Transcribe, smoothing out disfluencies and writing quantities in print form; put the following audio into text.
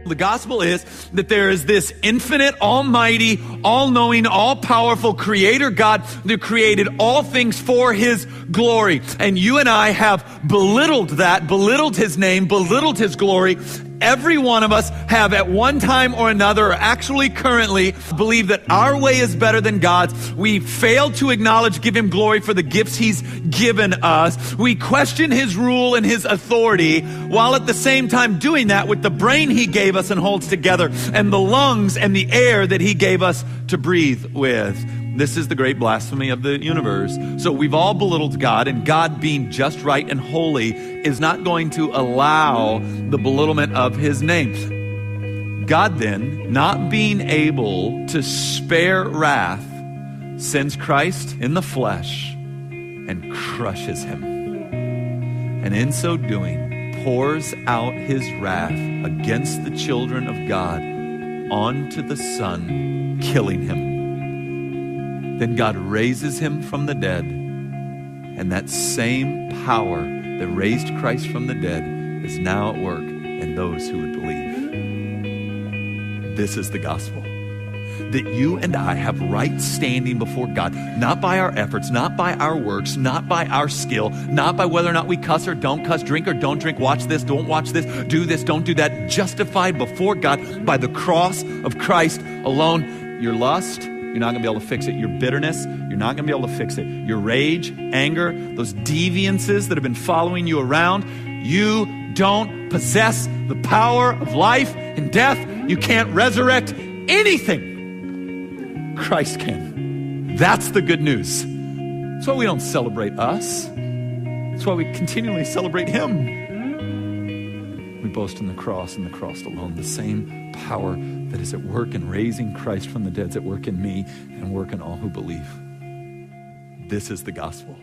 The gospel is that there is this infinite, almighty, all-knowing, all-powerful creator God that created all things for his glory. And you and I have belittled that, belittled his name, belittled his glory. Every one of us have at one time or another, or actually currently, believe that our way is better than God's. We fail to acknowledge, give him glory for the gifts he's given us. We question his rule and his authority, while at the same time doing that with the brain he gave us and holds together, and the lungs and the air that he gave us to breathe with. This is the great blasphemy of the universe. So we've all belittled God, and God, being just, right, and holy, is not going to allow the belittlement of his name. God then, not being able to spare wrath, sends Christ in the flesh and crushes him. And in so doing, pours out his wrath against the children of God onto the Son, killing him. Then God raises him from the dead, and that same power that raised Christ from the dead is now at work in those who would believe. This is the gospel. That you and I have right standing before God, not by our efforts, not by our works, not by our skill, not by whether or not we cuss or don't cuss, drink or don't drink, watch this, don't watch this, do this, don't do that. Justified before God by the cross of Christ alone. Your lust, you're not going to be able to fix it. Your bitterness, you're not going to be able to fix it. Your rage, anger, those deviances that have been following you around, you don't possess the power of life and death. You can't resurrect anything. Christ can. That's the good news. That's why we don't celebrate us. That's why we continually celebrate him. We boast in the cross and the cross alone. The same power that is at work in raising Christ from the dead is at work in me and work in all who believe. This is the gospel.